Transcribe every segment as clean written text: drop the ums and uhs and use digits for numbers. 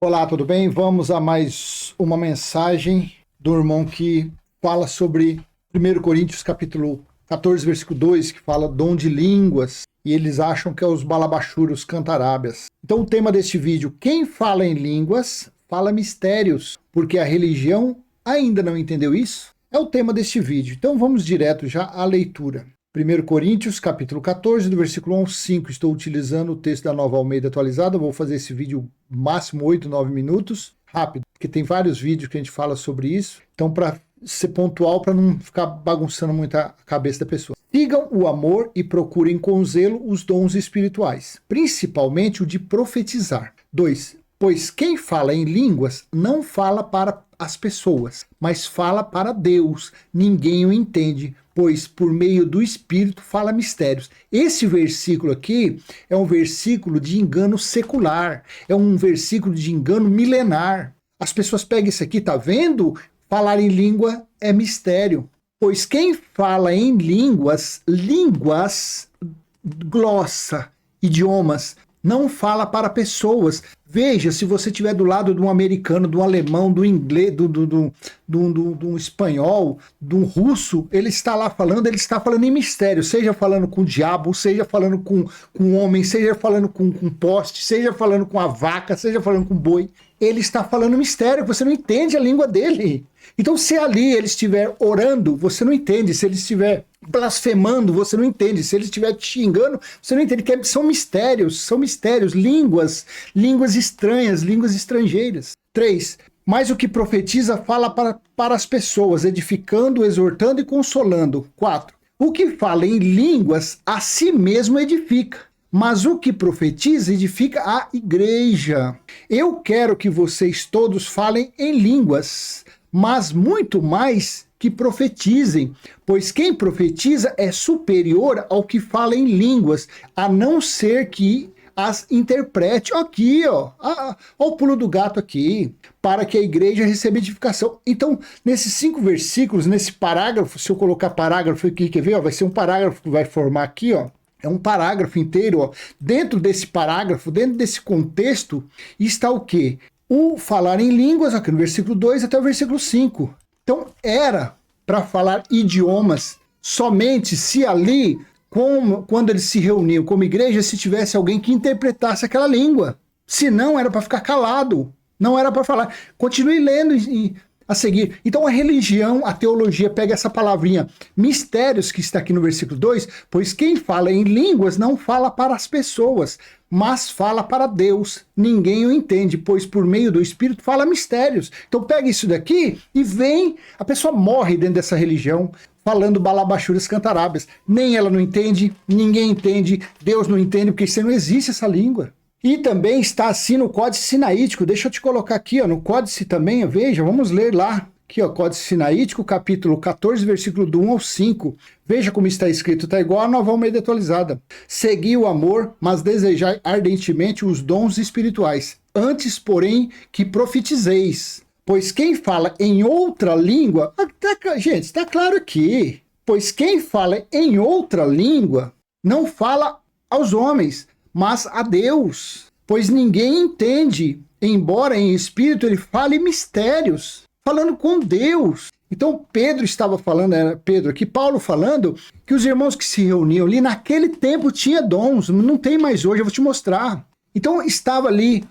Olá, tudo bem? Vamos a mais uma mensagem do irmão que fala sobre 1 Coríntios capítulo 14, versículo 2, que fala dom de línguas, e eles acham que é os balabachúrios cantarábias. Então o tema deste vídeo, quem fala em línguas, fala mistérios, porque a religião ainda não entendeu isso? É o tema deste vídeo. Então vamos direto já à leitura. 1 Coríntios, capítulo 14, do versículo 1 ao 5. Estou utilizando o texto da Nova Almeida atualizada. Vou fazer esse vídeo máximo 8, 9 minutos, rápido, porque tem vários vídeos que a gente fala sobre isso. Então, para ser pontual, para não ficar bagunçando muito a cabeça da pessoa. Sigam o amor e procurem com zelo os dons espirituais, principalmente o de profetizar. 2. Pois quem fala em línguas não fala para as pessoas, mas fala para Deus. Ninguém o entende, pois por meio do Espírito fala mistérios. Esse versículo aqui é um versículo de engano secular, é um versículo de engano milenar. As pessoas pegam isso aqui, tá vendo? Falar em língua é mistério. Pois quem fala em línguas, glossa, idiomas, não fala para pessoas. Veja, se você estiver do lado de um americano, de um alemão, do inglês, do espanhol, do russo, ele está lá falando, ele está falando em mistério, seja falando com o diabo, seja falando com o homem, seja falando com poste, seja falando com a vaca, seja falando com boi. Ele está falando mistério, você não entende a língua dele. Então, se ali ele estiver orando, você não entende. Se ele estiver blasfemando, você não entende. Se ele estiver te xingando, você não entende. São mistérios, línguas estranhas, línguas estrangeiras. 3. Mas o que profetiza fala para as pessoas, edificando, exortando e consolando. 4. O que fala em línguas, a si mesmo edifica. Mas o que profetiza edifica a igreja. Eu quero que vocês todos falem em línguas, mas muito mais que profetizem, pois quem profetiza é superior ao que fala em línguas, a não ser que as interprete. Aqui, ó o pulo do gato aqui, para que a igreja receba edificação. Então, nesses 5 versículos, nesse parágrafo, se eu colocar parágrafo aqui, quer ver? Ó, vai ser um parágrafo que vai formar aqui, ó. É um parágrafo inteiro, ó. Dentro desse parágrafo, dentro desse contexto, está o quê? O falar em línguas, aqui no versículo 2 até o versículo 5. Então, era para falar idiomas somente se ali, quando eles se reuniam como igreja, se tivesse alguém que interpretasse aquela língua. Se não, era para ficar calado, não era para falar. Continue lendo a seguir. Então a religião, a teologia pega essa palavrinha mistérios que está aqui no versículo 2, pois quem fala em línguas não fala para as pessoas, mas fala para Deus. Ninguém o entende, pois por meio do Espírito fala mistérios. Então pega isso daqui e vem, a pessoa morre dentro dessa religião, falando balabachúrias cantarábias. Nem ela não entende, ninguém entende, Deus não entende, porque isso não existe essa língua. E também está assim no Códice Sinaítico. Deixa eu te colocar aqui, ó, no Códice também, veja, vamos ler lá. Aqui, ó, Códice Sinaítico, capítulo 14, versículo do 1 ao 5. Veja como está escrito, está igual a Nova Almeida atualizada. Segui o amor, mas desejai ardentemente os dons espirituais. Antes, porém, que profetizeis. Pois quem fala em outra língua... gente, está claro aqui. Pois quem fala em outra língua não fala aos homens, mas a Deus, pois ninguém entende, embora em espírito ele fale mistérios, falando com Deus. Então Pedro estava falando, era Pedro aqui, Paulo falando, que os irmãos que se reuniam ali naquele tempo tinha dons, não tem mais hoje, eu vou te mostrar. Então estava ali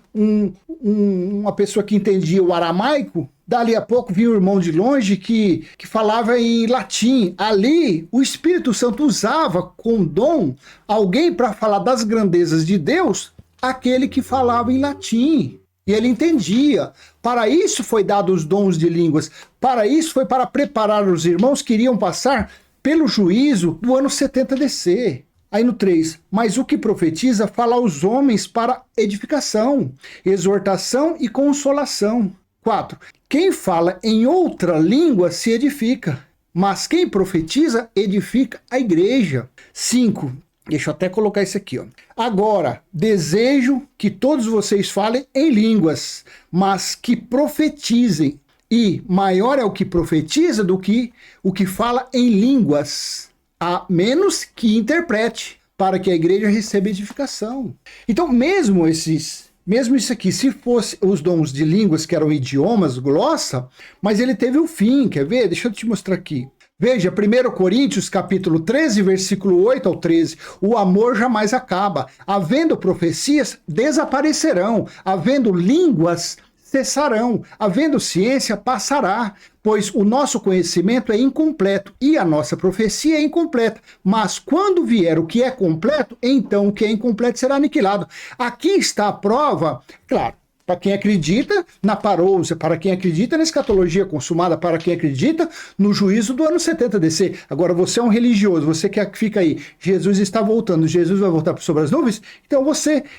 uma pessoa que entendia o aramaico, dali a pouco vinha um irmão de longe que falava em latim. Ali o Espírito Santo usava com dom alguém para falar das grandezas de Deus, aquele que falava em latim. E ele entendia. Para isso foi dado os dons de línguas. Para isso foi para preparar os irmãos que iriam passar pelo juízo do ano 70 DC. Aí no 3, mas o que profetiza fala aos homens para edificação, exortação e consolação. 4, quem fala em outra língua se edifica, mas quem profetiza edifica a igreja. 5, deixa eu até colocar isso aqui, ó. Agora, desejo que todos vocês falem em línguas, mas que profetizem. E maior é o que profetiza do que o que fala em línguas, a menos que interprete, para que a igreja receba edificação. Então, mesmo esses mesmo isso aqui, se fosse os dons de línguas, que eram idiomas, glossa, mas ele teve o fim, quer ver? Deixa eu te mostrar aqui. Veja, 1 Coríntios, capítulo 13, versículo 8 ao 13. O amor jamais acaba. Havendo profecias, desaparecerão. Havendo línguas, cessarão. Havendo ciência, passará. Pois o nosso conhecimento é incompleto e a nossa profecia é incompleta. Mas quando vier o que é completo, então o que é incompleto será aniquilado. Aqui está a prova, claro, para quem acredita na parousia, para quem acredita na escatologia consumada, para quem acredita no juízo do ano 70 DC. Agora, você é um religioso, você que fica aí, Jesus está voltando, Jesus vai voltar sobre as nuvens, então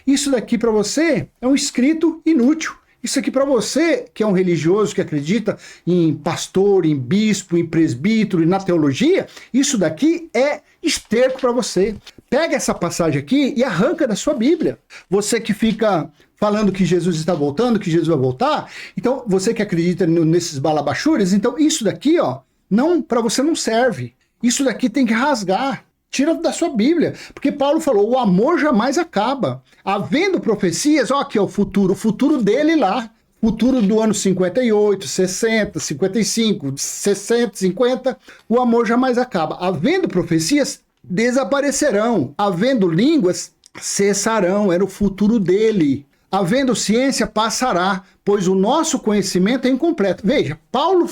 isso daqui para você é um escrito inútil. Isso aqui para você, que é um religioso, que acredita em pastor, em bispo, em presbítero e na teologia, isso daqui é esterco para você. Pega essa passagem aqui e arranca da sua Bíblia. Você que fica falando que Jesus está voltando, que Jesus vai voltar, então você que acredita nesses balabachures, então isso daqui, ó, não, para você não serve. Isso daqui tem que rasgar. Tira da sua Bíblia, porque Paulo falou, o amor jamais acaba. Havendo profecias, ó, aqui é o futuro dele lá, futuro do ano 58, 60, 55, 60, 50, o amor jamais acaba. Havendo profecias, desaparecerão. Havendo línguas, cessarão, era o futuro dele. Havendo ciência, passará, pois o nosso conhecimento é incompleto. Veja, Paulo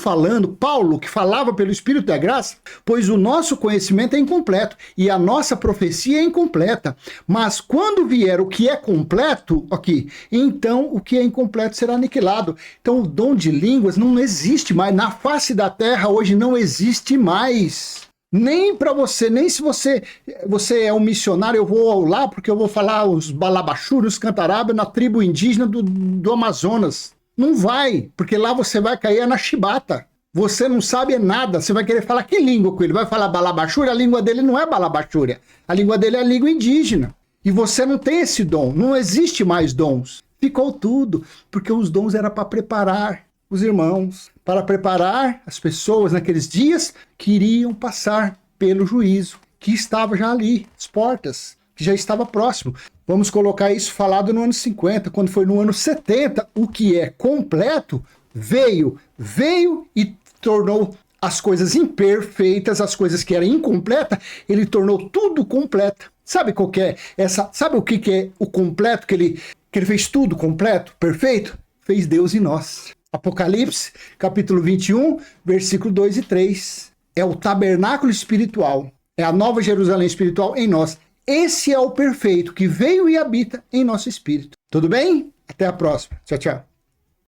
que falava pelo Espírito da Graça, pois o nosso conhecimento é incompleto e a nossa profecia é incompleta. Mas quando vier o que é completo, aqui, então o que é incompleto será aniquilado. Então o dom de línguas não existe mais. Na face da terra hoje não existe mais. Nem para você, nem se você é um missionário, eu vou lá porque eu vou falar os balabachures, os cantarabas na tribo indígena do Amazonas. Não vai, porque lá você vai cair na chibata. Você não sabe nada, você vai querer falar que língua com ele? Vai falar balabachure? A língua dele não é balabachure, a língua dele é a língua indígena. E você não tem esse dom, não existe mais dons. Ficou tudo, porque os dons eram para preparar os irmãos, para preparar as pessoas naqueles dias que iriam passar pelo juízo, que estava já ali, as portas, que já estava próximo. Vamos colocar isso falado no ano 50, quando foi no ano 70, o que é completo veio e tornou as coisas imperfeitas, as coisas que eram incompletas, ele tornou tudo completo. Sabe qual que é sabe o que é o completo, que ele fez tudo completo, perfeito? Fez Deus em nós. Apocalipse, capítulo 21, versículo 2 e 3. É o tabernáculo espiritual, é a nova Jerusalém espiritual em nós. Esse é o perfeito que veio e habita em nosso espírito. Tudo bem? Até a próxima. Tchau, tchau.